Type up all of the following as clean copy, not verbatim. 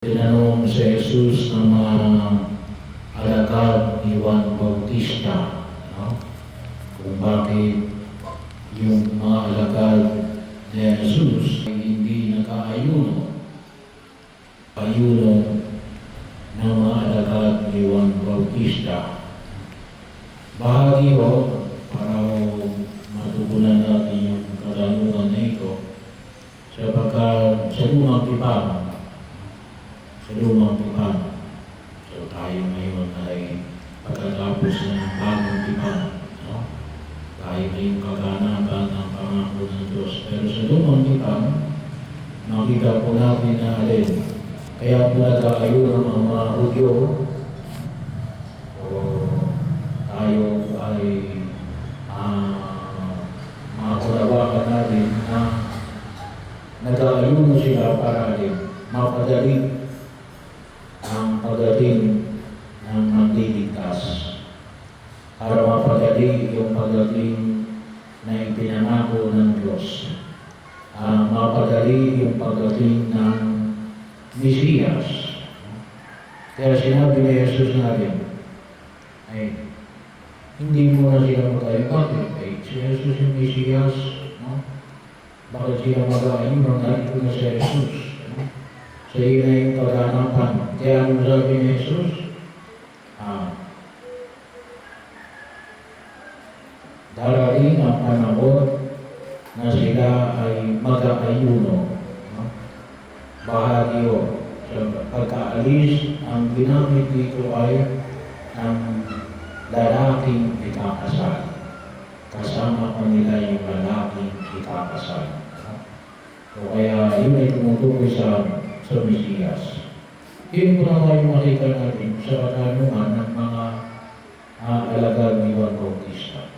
Tinanong si Jesus ng mga alagad ni Juan Bautista, no? Kung bakit yung mga alagad ni Jesus ay hindi nakaayuno. Ayuno ng mga alagad ni Juan Bautista. Bahagi ho, para matugunan natin yung katanungan na ito, sapagkat sa lumang tipan, so tayo ngayon ay pagkatapos ng bagong tipan, no? Tayo ngayong kaganapan ng pangako ng Diyos. Pero sa lumang tipan, nakita po natin na alin. Kaya po nag-aayuno ang mga Hudyo, o tayo ay makakulawakan natin na nag-aayuno sila para alin, mapadali ang pagdating ng magliligtas, para mapadali yung pagdating na ipinangako ng Diyos, mapadali yung pagdating ng Mesiyas. Kaya sinabi ni Jesus natin, ay hindi mo na sila mag-ayun. Bakit? Ay si Jesus yung Mesiyas, no? Bakit sila mag-ayun? Nandito na si Jesus, no? Sa iyo na yung kaganapan. Kaya ano sabi ni Jesus? Darating ang panahon na sila ay mag-aayuno. No? Bahagi o. Sa pagkaalis, ang ginamit dito ay ang lalaking ikakasal. Kasama pa nila yung lalaking ikakasal. No? So kaya yun ay tumutukoy sa Mesiyas. Yun po na tayo makita natin sa katanungan ng mga alagad ni Juan Bautista.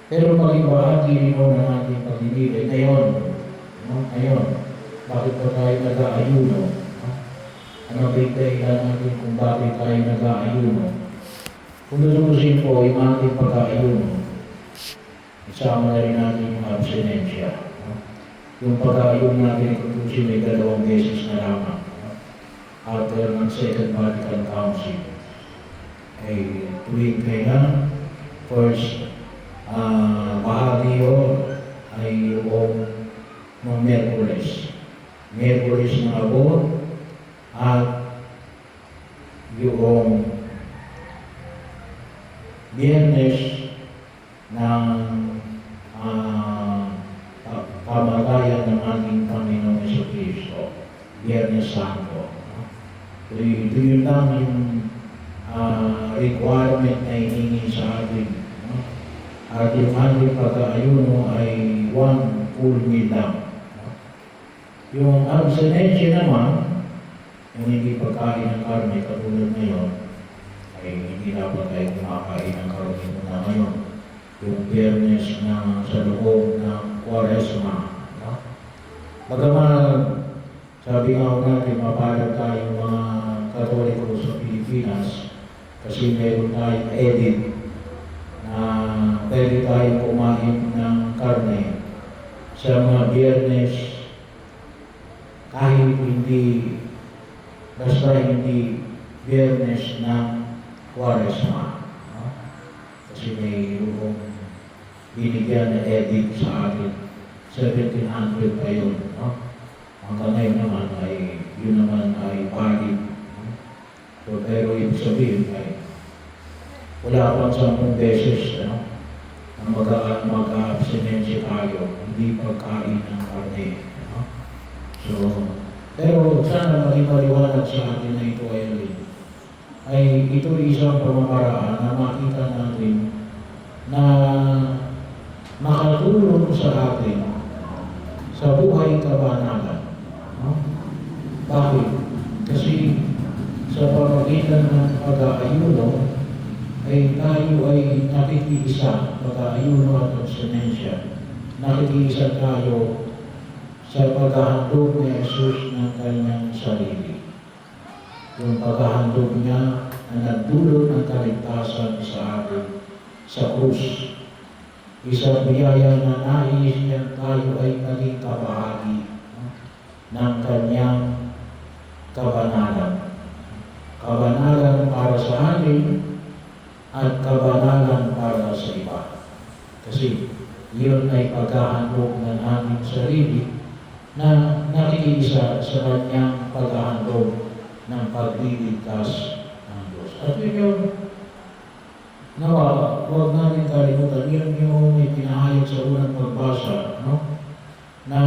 Pero maging bahagi rin mo ng ating pag-ibig ngayon. No? Ngayon, bakit ba tayo nag-aayuno? No? Ano ba yung dahilan natin kung bakit tayo nag-aayuno? Kung lususin po yung ating pag-aayuno, isama na rin natin yung abstinensya. Yung pag-aayun natin kung may 2 beses na lamang. After ng Second Vatican Council, ay tuwing kailan, first bahagi yun ay yung Miyerkules. Miyerkules ng Abon at yung Biyernes ng kamatayan ng ating Panginoong Jesucristo, Biyernes Santo. So, yun lang yung requirement na hiningi sa atin. No? At yung ating pag-aayuno ay 1 full meal lang. No? Yung abstinensya naman, yung hindi pagkain ng karne katulad ngayon, ay hindi dapat tayo kumakain ng karne muna ngayon. Yung Biyernes na sa loob ng Quaresma. No? Bagaman, sabi nga natin, mapalad tayo mga Katoliko sa Pilipinas kasi meron tayong edit na pwede tayong kumain ng karne sa mga Biyernes kahit hindi, basta hindi Biyernes ng Quaresma. No? Kasi may binigyan na edit sa atin. 1700 pa yun. No? Hanggang ngayon naman ay, yun naman ay valid. No? So, pero ibig sabihin ay wala pang 10 beses na mag-abstinensya tayo, hindi pagkain ng karne. No? So, pero sana maging maliwanag sa atin na ito ay ito isang pamamaraan na makita natin na makatulong sa atin sa buhay kabanalan. No? Bakit? Kasi sa pamagitan ng pag-aayuno ay tayo ay nakikiisa, pag-aayuno at abstinensya. Nakikiisa tayo sa paghahandog ni Jesus ng kanyang sarili. Yung paghahandog niya na nagdulot ng kaligtasan sa atin sa krus. Isang biyaya na nais niya tayo ay maging kabahagi ng kanyang kabanalan. Kabanalan para sa atin at kabanalan para sa iba. Kasi yun ay paghahandog ng aming sarili na nakikiisa sa kanyang paghahandog ng pagliligtas ng Diyos. At yun yung nawa, huwag namin kalimutan, yun yung ipinahayag sa unang pagbasa, no? Na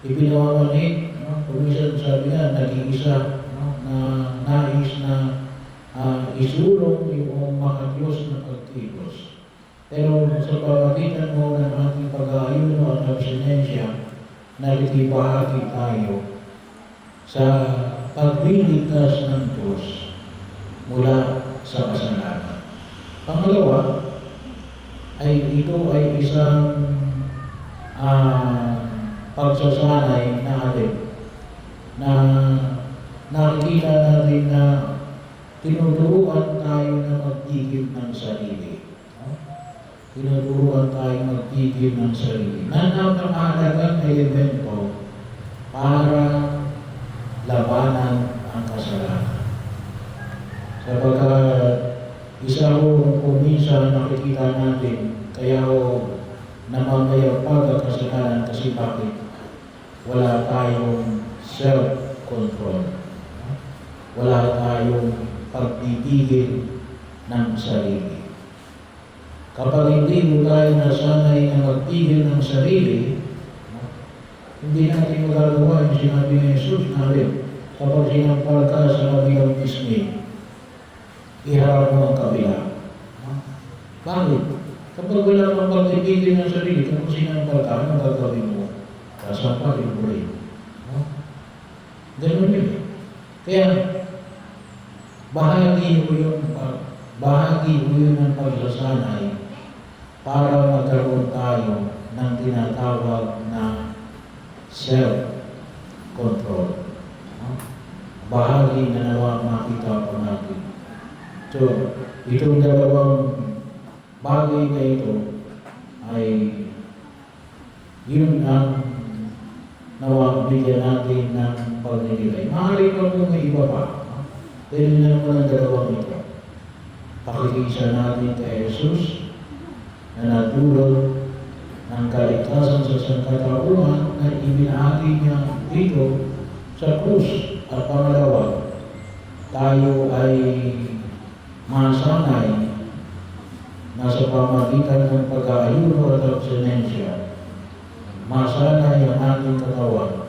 ipinawamanit, no? Kumisan sabi na, nag-iisa, no? Na nais na isulong yung makadiyos na pagkilos. Pero sa pamagitan mo ng ating pag-aayuno at abstinensya, nakikibahagi tayo sa pagliligtas ng Diyos mula sa kasalanan. Pangalawa, ito ay isang pagsasanay natin na nakikita natin na tinuturuan tayo na magtigil ng sarili. Tinuturuan tayo magtigil ng sarili. Na napakahalagang elemento para labanan ang kasalanan. Sapagkat isa ho kumisa nakikita natin, kaya ho namamayagpag ang kasalanan kasi bakit? Wala tayong self-control. Wala tayong pagpipigil ng sarili. Kapag hindi mo tayo nasanay na magpigil ng sarili, hindi natin magagawa yung sinabi ni Jesus natin. Kapag sinampal ka sa kabilang pisngi, iharap mo ang kabila. Bakit? Kapag wala kang pagpipigil ng sarili, kapag sinampal ka, ano gagawin mo? Sasampalin mo rin. Ganun yun. Kaya, bahagi mo yun ng pagsasanay para magkaroon tayo ng tinatawag na self-control. Bahagi na nawa makita po natin. So, itong dalawang bagay na ito ay yun ang nawa bigyan natin ng pagnilay. Maaari pa po may iba pa. Pwede na naman ang dalawang ito. Pakikisa natin kay Jesus na natulog ng kaligtasan sa sangkatauhan na ibinahagi niya dito sa krus. At pangalawa, tayo ay masanay na sa pamagitan ng pag-aayuno at abstinensya, masanay ang ating katawan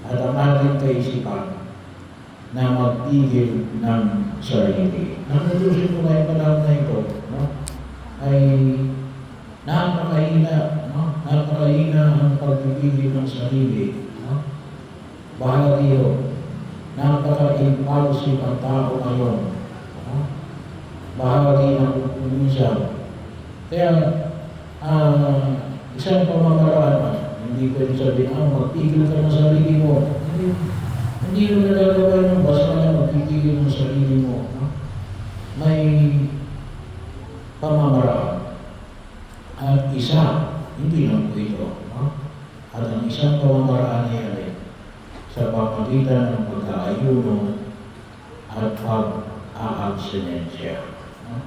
at ang ating kaisipan na magpigil ng sarili. Nakutusin ko ngayong panahon na ito, no? Ay napakahina, no? Napakahina ang pagpipigil ng sarili. No? Bahagi yun. Napaka-impulsive ang tao ngayon. No? Bahagi ng kuminsan. Kaya, isang pamamaraan, hindi pwede sabihin, magpigil ka ng sarili mo. Hindi mo nagagawa ng basta na magpipigil ng sarili mo. No? May pamamaraan. At isa, hindi lang po ito. No? At ang isang pamamaraan ay sa pamagitan ng pagkaayuno at pag-aabstinensya. No?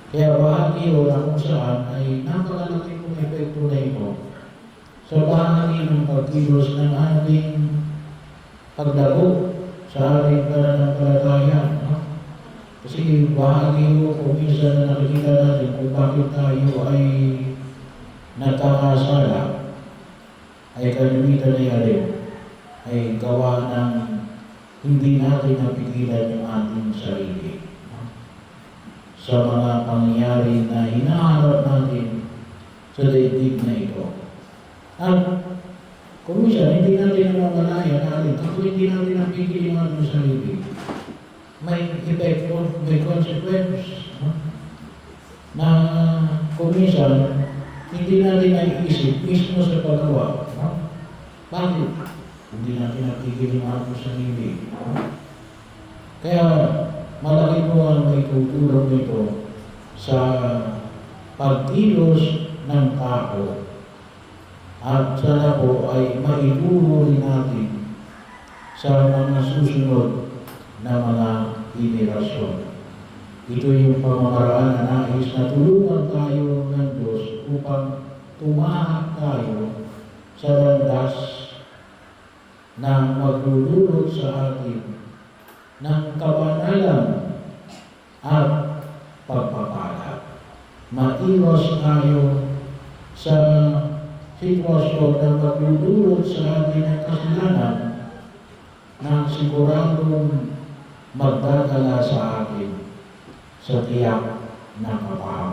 Kaya bahagi o na kung saan ay napakalaki kong epekto na ito sa bahagi ng pagkilos ng ating paglago sa ating pananampalataya. No? Kasi bahagi mo kung minsan na nakikita natin kung bakit tayo ay nagkakasala, ay kalimitan na yari, ay gawa ng hindi natin napigilan yung ating sarili. No? Sa mga pangyayari na hinaharap natin sa daigdig na ito. At kung minsan, hindi natin namamalaya natin, kapag hindi natin napigil yung ating sarili, may epekto, may consequence. No? Na kung minsan, hindi natin naiisip mismo sa paggawa. No? Bakit? Hindi natin napigil yung ating sarili. No? Kaya, malaki po ang may tutulong nito sa pagkilos ng tao. At sana po ay maituro rin natin sa mga susunod na mga henerasyon. Ito yung pamamaraan na nais na tulungan tayo ng Diyos upang tumahak tayo sa landas na maglulunod sa atin ng kabanalan at pagpapala. Maiwas tayo sa sitwasyon na maglulunod sa atin ng kasalanan na siguradong magdadala sa atin sa tiyak na kapahamakan.